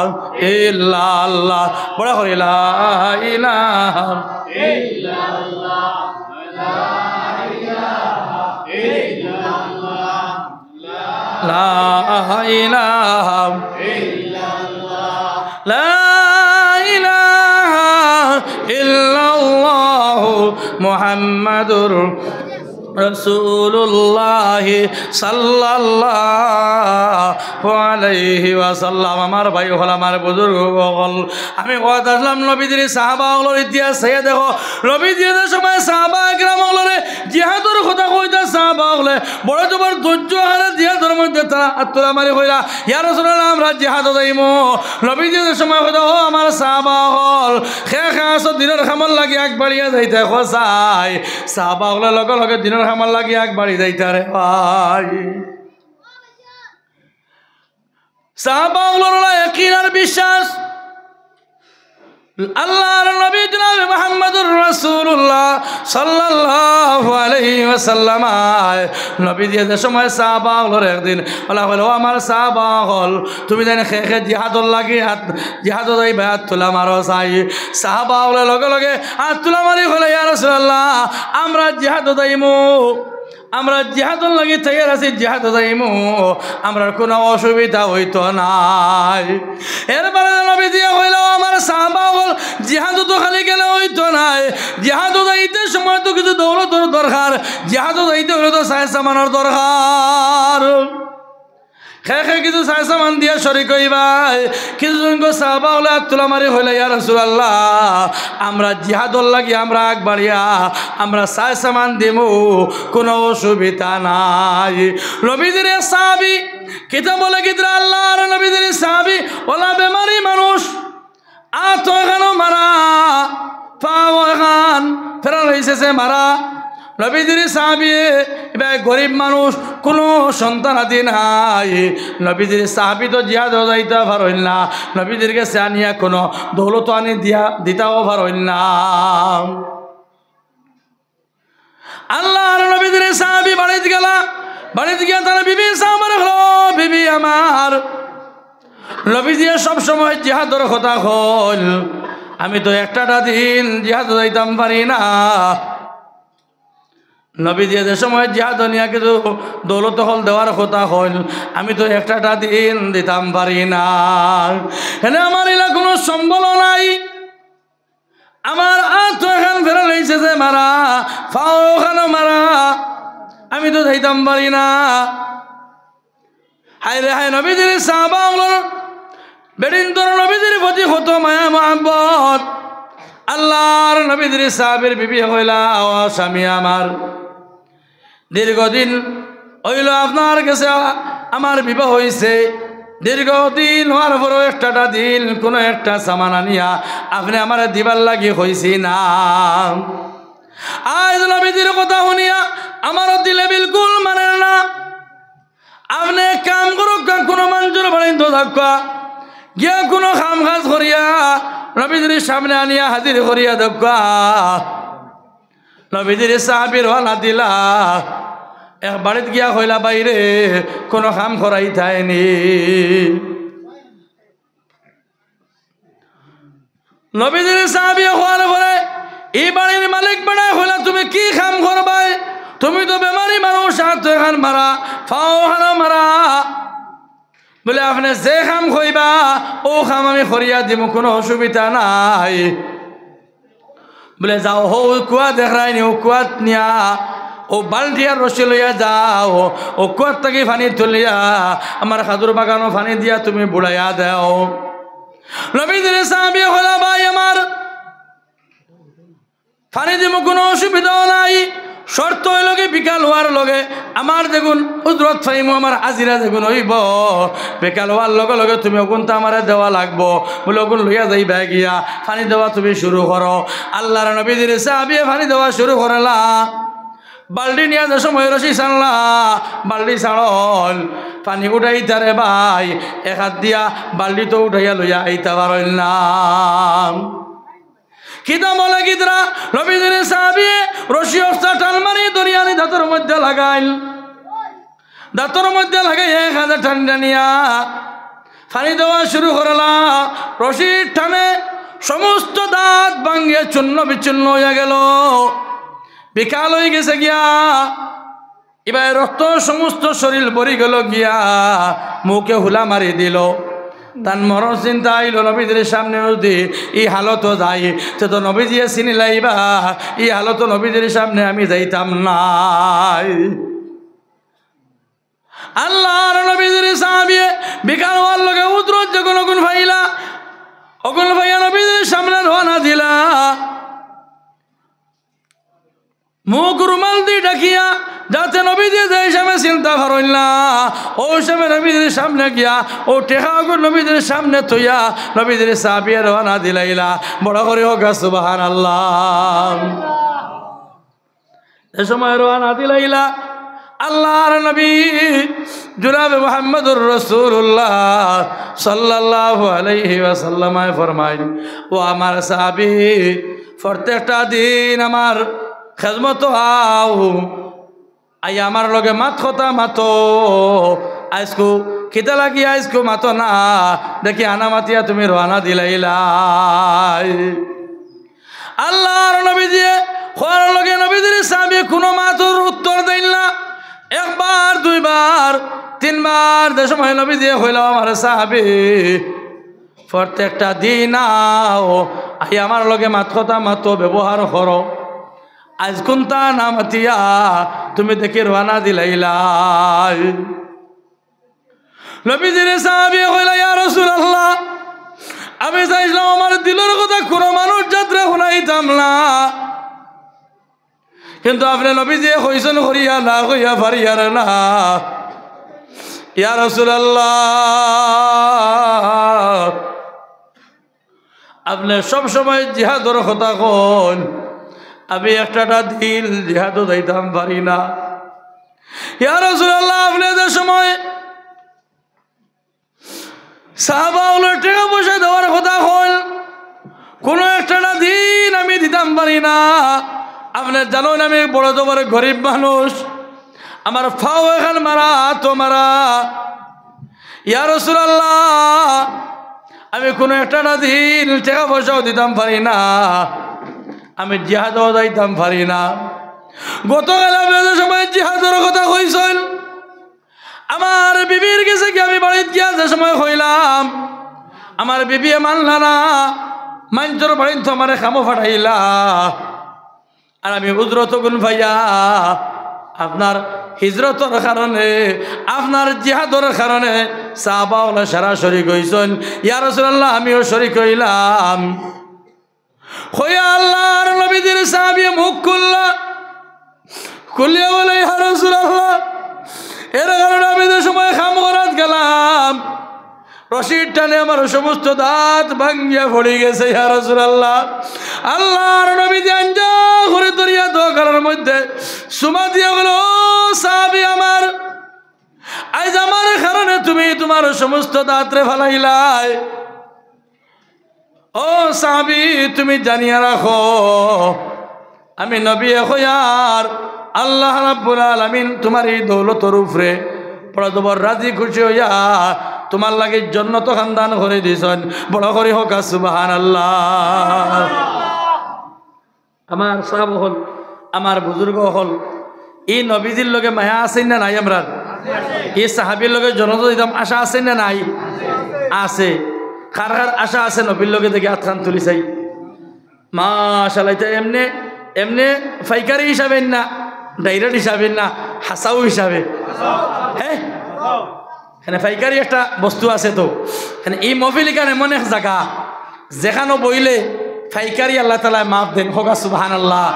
ইল্লাল্লাহ বড় করে লা ইলাহা ইল্লাল্লাহ লা ইলাহা ইল্লাল্লাহ লা ইলাহা ইল্লাল্লাহ লা ইলাহা ইল্লাল্লাহ মুহাম্মাদুর রাসূলুল্লাহ সাল্লাল্লাহু আলাইহি ওয়াসাল্লাম আমার ভাই হল আমার বুজুর্গ হল আমি কথা আসলাম নবীদের সাহাবা হলোর ইতিহাস সে দেখো নবীদের সময় সাহাবা একরাম হলরে জিহাদের কথা কইতা সাহাবা হলে বড় জবর ধৈর্য হারে জিহাদের মধ্যে তারা আত্মরা মারি কইরা ইয়া রাসূলুল্লাহ আমরা জিহাদ যাইমু নবীদের সময় কথা ও আমার সাহাবা হল খাস দিনের খামল লাগি এক বাড়িয়া যাইতে খসাই সাহাবা হলে লগে লগে দিনের খামল লাগি এক বাড়ি যাইতে রে ভাই সাহাবা হলো ইয়াকিন আর বিশ্বাস আল্লাহর নবী জনাব মুহাম্মদুর রাসূলুল্লাহ সাল্লাল্লাহু আলাইহি ওয়াসাল্লাম নবী দিয়ে যে সময় সাহাবা হল একদিন বলা হলো আমার সাহাবা হল তুমি জানি খেখে জিহাদর লাগি জিহাদ যাই হাত তোলা মারো চাই সাহাবা হলে লগে লগে হাত তোলা মারি হলে ইয়া রাসূলুল্লাহ আমরা জিহাদ যাইমু আমরা জিহাদর লাগি তৈয়ার আছি জিহাদ যাইমু আমরা কোনো অসুবিধা হইতো নাই এরপরে নবী দিয়া হইল আমার সাহাবা হল জিহাদ তো খালি গেলে হইতো নাই জিহাদ যাইতে সময় তো কিছু দৌলতর দরকার জিহাদ যাইতে হলে তো সায় সামানোর দরকার খেয়ে কিছু সায় সামান দিয়া শরিক হইবাই কিছুজন সাহাবা হলে তুলা মারি হইলে ইয়া রাসূলুল্লাহ আমরা জিহাদর লাগি আমরা আগ বাড়িয়া আমরা সায় সামান দিমু কোনো অসুবিধা নাই নবীদের সাহাবী কিতাব বলে কিদরা আল্লাহর নবীদের সাহাবী ওলা বেমারি মানুষ আতো এখানো মারা পাও এখান ফেরা রয়েছে মারা নবীজির সাহাবী এবার গরিব মানুষ, কোনো সন্তান আদি নাই। নবীজির সাহাবী তো জিহাদ যাইতে পারইল না, নবীজির কাছে আনিয়া কোনো দৌলত আনি দিতাও পারইল না। আল্লাহর নবীজির সাহাবী বাড়িতে গেলা, বাড়িতে গিয়া তারা বিবি সাহাবার হলো, বিবি আমার নবীজি সব সময় জিহাদর কথা হল, আমি তো একটা দিন জিহাদ যাইতাম পারি না। নবীজি যে সময় জিহাদ নিয়া কিন্তু দৌলত হল দেওয়ার কথা হল, আমি তো একটা দিন দিতাম পারি না। এনে আমার এলা কোনো সম্বল নাই, আমার হাত এখান ফেরা লইছে যে মারা, ফাও ওখানে মারা, আমি তো যাইতাম পারি না। হায় রে হায়, নবীজির সাহাবা বেদিন তোর নবীজির প্রতি কত মায়া মহাব্বত। আল্লাহর নবীজির সাহাবীর বিবি হইলা, ও স্বামী আমার, দীর্ঘদিন হইল আপনার কাছে আমার বিবাহ হয়েছে, দীর্ঘদিন হওয়ার পরও একটা দিন কোনো একটা সামান আনিয়া আপনি আমার দিবার লাগি হয়েছি না। আজ নবীজির কথা শুনিয়া আমারও দিলে বিলকুল মানে না। আপনি কাম করুক, কোনো মানুষের বাড়িতে থাকা গিয়া কোনো কাম কাজ করিয়া নবীজির সামনে আনিয়া হাজির করিয়া দেখা, নবীজির সাহাবীর রওনা দিলা, এক বাড়িতে গিয়া হইলা বাইরে কোনো কাম করাই থায়নি। নবীজির সাহাবী হওয়ার পরে এই বাড়ির মালিক বেড়ায় হইলা, তুমি কি কাম করবাই? তুমি তো বেমারি মানুষ, হাত এখান মারা, ফাও হানো মারা, বলে আপনি যে কাম কইবা ও কাম আমি করিয়া দিব, কোনো অসুবিধা নাই। বলে যাও, হো কুয়া দেখায়নি, ও কুয়াত নিয়া ও বালটিয়ার রসি লইয়া যাও, ও কুয়ার থেকে পানি তুলিয়া আমার খাদুর বাগানো পানি দিয়া তুমি বুড়াইয়া দাও। নবীজির সাহাবী হলা, ভাই আমার পানি দিব, কোনো অসুবিধাও নাই, শর্ত হইল কি বিকাল হওয়ার লগে আমার দেখুন উজরত ফাইমু, আমার আজিরা দেখুন হইব, বিকাল হওয়ার লগে লগে তুমি ওগুনটা আমার দেওয়া লাগবো। বলে ওগুন লইয়া যাইবা গিয়া পানি দেওয়া তুমি শুরু করো। আল্লাহর নবীজির সাহাবী পানি দেওয়া শুরু করলা, বাল্টি নিয়ে যে সময় রশি ছাড়লা, বাল্টি ছাড়ল, পানি উঠাইতারে ভাই এক হাত দিয়া বাল্টি তো উঠাইয়া লইয়া আইতা পারল না। কিতা বলে গিদরা, নবীজির সাহাবী রশি অস্তা টান মারি দরিয়ানি দাঁতের মধ্যে লাগাইল, দাঁতের মধ্যে লাগাই এক হাজার ঠান্ডা নিয়া পানি দেওয়া শুরু করলা। রশির টানে সমস্ত দাঁত ভাঙ্গিয়ে চূর্ণ বিচ্ছিন্ন হইয়া গেল, বিকাল হয়ে গেছে গিয়া, এবার রক্ত সমস্ত শরীর ভরি গেল গিয়া, মুখে হুলা মারি দিল। তার মরণ চিন্তা আইল, নবীজির সামনে যদি এই হালত যাই সে তো নবীজি চিনি লাইবা, এই হালত নবীজির সামনে আমি যাইতাম নাই। আল্লাহর নবীজির সাহাবী বিকাল হওয়ার লগে উদ্রত যখন অগুন ভাইলা, অগুন ভাইয়া নবীজির সামনে রওনা দিলা, মুখ রুমাল দিয়ে ডাকিয়া যাতে নবীজি যে হিসাবে চিন্তা ভারইল না, ও হিসাবে নবীজির সামনে গিয়া ও টেকাগুর নবীজির সামনে থইয়া নবীজির সাহাবী রওনা দিলাইলা। বড় করে হোক সুবহানাল্লাহ। এ সময় রওনা দিলাইলা, আল্লাহর নবী জনাবে মুহাম্মদুর রাসূলুল্লাহ সাল্লাল্লাহু আলাইহি ওয়াসাল্লাম ফরমাইল, ও আমার সাহাবী প্রত্যেকটা দিন আমার খেদমত আও, আই আমার লগে মাত কথা মাতো, আজকু খিদা লাগি আজকু মাতো না, দেখি আনা মাতিয়া তুমি রওনা দিলাইলাই। আল্লাহর নবীজি খোয়ার লগে নবীজির সাহাবী কোনো মাতর উত্তর দেন না, একবার দুইবার তিনবার যে সময় নবীজি হইল, আমার সাহাবী প্রত্যেকটা দিন আও, আই আমার লগে মাত কথা মাতো, ব্যবহার করো, আজ কোনটা না মাতিয়া তুমি দেখি রওনা দিলাইলাই। নবীজির সাহাবী কইলা, ইয়া রাসূলুল্লাহ, আমি চাইছিলাম আমার দিলের কথা কোনো মানুষ যাত্রা শুনাইতাম না, কিন্তু আপনি নবীজি কইছেন করিয়া না কইয়া পারিয়ার না। ইয়া রাসূলুল্লাহ, আপনি সব সময় জিহাদর কথা কন, আমি একটা দিন জিহাদও যাইতাম পারি না। ইয়া রাসূলুল্লাহ, আপনি যে সময় সাহাবাউলের টাকা পয়সা দেওয়ার কথা হল, কোনো একটা দিন আমি দিতাম পারি না। আপনি জানেন আমি বড় তো বড় গরিব মানুষ, আমার ফাও এখান মারা তো মারা। ইয়া রাসূলুল্লাহ, আমি কোনো একটা দিন টাকা পয়সাও দিতাম পারি না, আমি জিহাদও যাইতাম পারি না। গতকাল আপনাদের সময় জিহাদের কথা কইছেন, আমার বিবির কাছে কি আমি বাড়িতে গিয়া যে সময় হইলাম, আমার বিবি মানলা না, মাঞ্চর বাড়িতে তো আমার খামো ফাটাইলা। আর আমি উজরত গুণ ভাইয়া আপনার হিজরতর কারণে, আপনার জিহাদর কারণে সাহাবাওয়ালা সারা শরীক হইছেন। ইয়া রাসূলুল্লাহ, আমিও শরীক হইলাম। হইয়া আল্লাহর নবীদের সাহাবী মুখ খুলিয়া বলে, ইয়া রাসূলুল্লাহ, এর কারণে আমি যে সময় খাম করাত গেলাম, রশিদ টানে আমার সমস্ত দাঁত ভাঙ্গিয়া পড়ে গেছে। ইয়া রাসূলুল্লাহ, আল্লাহর নবী জানজা করে দরিয়া দোকানের মধ্যে সুমা দিয়া গেল, সাহাবী আমার, আজ আমার কারণে তুমি তোমার সমস্ত দাঁতরে ফালাইলাই। ও সাহাবী, তুমি জানিয়া রাখো, আমি নবী হইয়ার আল্লাহ রাব্বুল আলামিন তোমার এই দৌলতর উপরে বড় জবর রাজি খুশি হইয়া তোমার লাগে জান্নাত খানদান করে দিয়েছেন। বড় করে হোক সুবহানাল্লাহ। আমার সাহাব হল, আমার বুজুর্গ হল, এই নবীজির লগে মায়া আছেন না নাই? আমরা এই সাহাবীর লগে জনতা দিতাম আশা আছেন না নাই? আছে। কার কার আশা আছে নবীর লগে? দেখি হাত খান তুলি চাই। মাশাআল্লাহ। এমনি এমনি ফাইকারি হিসাবে না, ডাইরেক্ট হিসাবে না, হাসাও হিসাবে। হ্যাঁ, এখানে ফাইকারি একটা বস্তু আছে। তো এখানে এই মহফিল এখানে এমন এক জায়গা যেখানে বইলে ফাইকারি আল্লাহ তাআলা মাফ দেন। হোক সুবহানাল্লাহ।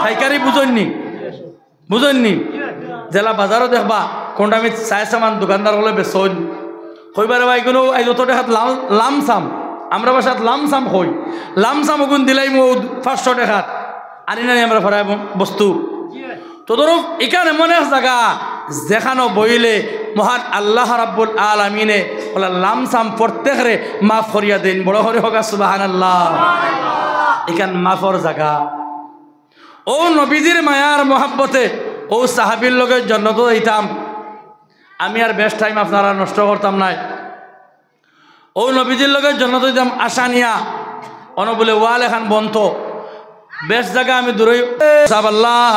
ফাইকারি বুঝেননি? বুঝেননি? জেলা বাজারও দেখবা কোনটা আমি চাই সামান দোকানদার হলে বেচন কইবারে ভাই কোনো এই যত টাকাত লামসাম, আমরা বাসাত লামসাম কই, লামসাম ওগুন দিলাই মো 500 টাকাত আনি না আমরা ফরাই বস্তু। তো ধরো এখানে এমন এক জায়গা যেখানে বইলে মহান আল্লাহ রাব্বুল আলামিনে ওলা লামসাম প্রত্যেকরে মাফ করিয়া দেন। বড় করে হোক সুবহানাল্লাহ। এখান মাফর জায়গা। ও নবীজির মায়ার মহাব্বতে ও সাহাবীর লগে জান্নাত যাইতাম। আমি আর বেস্ট টাইম আপনারা নষ্ট করতাম নাই। ও নবীজির লগে জান্নাত যাইতাম আশা নিয়া। অন বলে ওয়াল এখান বন্ধ, বেস্ট জায়গা আমি দূরই। আল্লাহ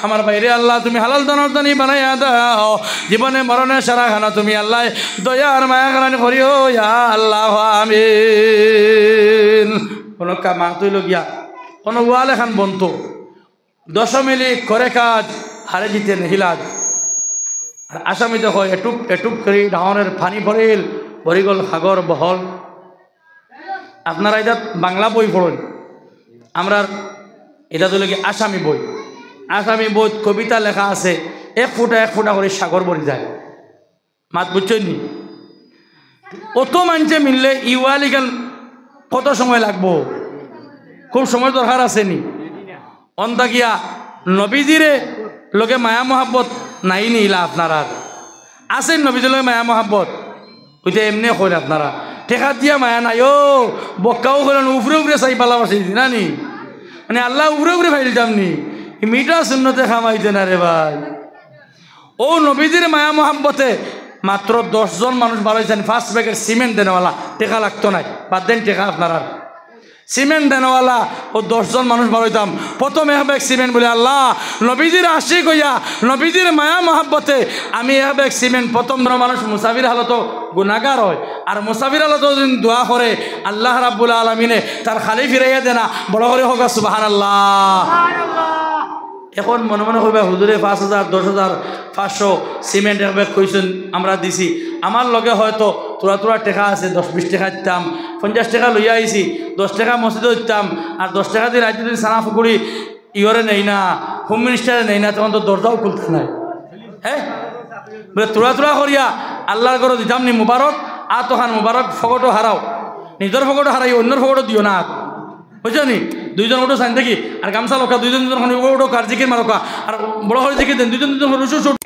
আমার বাইরে আল্লাহ তুমি হালাল দানার দানি বানাইয়া দাও, জীবনে মরণে সারা খানা তুমি আল্লাহ দয়ার মায়া খানি করিও ইয়া আল্লাহ আমিন। কোনো কামা তুই লগিয়া কোনো ওয়াল এখান বন্ধ, 10 মিনিট করে কাজ হারে জিতে নেহিলাজ। আর আসামিতে হয় এটুক এটুক করি ডাউনের ফানি ভরিল ভরিগল সাগর বহল। আপনারা এটা বাংলা বই পড়ুন, আমরা এটা তো লাগে আসামি বই। আসামি বই কবিতা লেখা আছে, 1 ফুটা করে সাগর ভরি যায়। মাত বুঝছেন নি? অত মানুষে মিললে ইওয়ালিগান কত সময় লাগবো? খুব সময় দরকার আছে নি? অন্তা গিয়া নবীজিরে লোকে মায়া মহাব্বত নাই নিলা আপনারা আছেন? নবীজির লগে মায়া মহাব্বত ওইটা এমনি করেন আপনারা, টেকা দিয়া মায়া নাই। ও বক্কাও করেন উফরে উফরে চাই পালা বাসি না নি, মানে আল্লাহ উফরে উফরে ফাইলতাম নি, মিঠা শূন্যতে খামাইতে না রে ভাই। ও নবীজির মায়া মহাব্বতে মাত্র 10 জন মানুষ বাড়াইছেন। 5 ব্যাগের সিমেন্ট দেনওয়ালা, টেকা লাগতো নাই, বাদ দেন টেকা আপনারা। সিমেন্ট দেনওয়ালা ও 10 জন মানুষ বাড়াইতাম। প্রথম 1 ব্যাগ সিমেন্ট বলে আল্লাহ নবীজির আশিক হইয়া নবীজির মায়া মহাব্বতে আমি 1 ব্যাগ সিমেন্ট। প্রথম মানুষ মুসাফির হালত গুনাহগার হয়, আর মুসাফির হালত যদি দোয়া করে আল্লাহ রাব্বুল আলামিনে তার খালি ফিরাইয়া দেনা। বড় করে হোক সুবহানাল্লাহ। এখন মনে মনে কইবা হুজুরে 5,000 10,500 সিমেন্ট 1 ব্যাগ কইছেন আমরা দিছি। আমার লগে হয়তো তোরা টাকা আছে, 10-20 টাকা দিতাম, 50 টাকা লইয়া আইছি, 10 টাকা মসজিদে দিতাম, আর 10 টাকা দিয়ে রাইতে দিন সানা ফুকুড়ি ইয়রে নেই না, হোম মিনিস্টারে নেই না, তখন তো দরজাও খুলতে নাই। হ্যাঁ বলে তোরা করিয়া আল্লাহর ঘরে দিতাম নি মুবারক। আর তখন মুবারক ফকটও হারাও, নিজের ফকটও হারাই অন্যর ফকটও দিও না। বুঝছো নি দুইজন উঠো সাইন থাকি আর গামছা লোকা দুইজন দুজন ওঠো আর জিকির মারোকা আর বড় হয়ে জিকির দেন দুইজন দুজন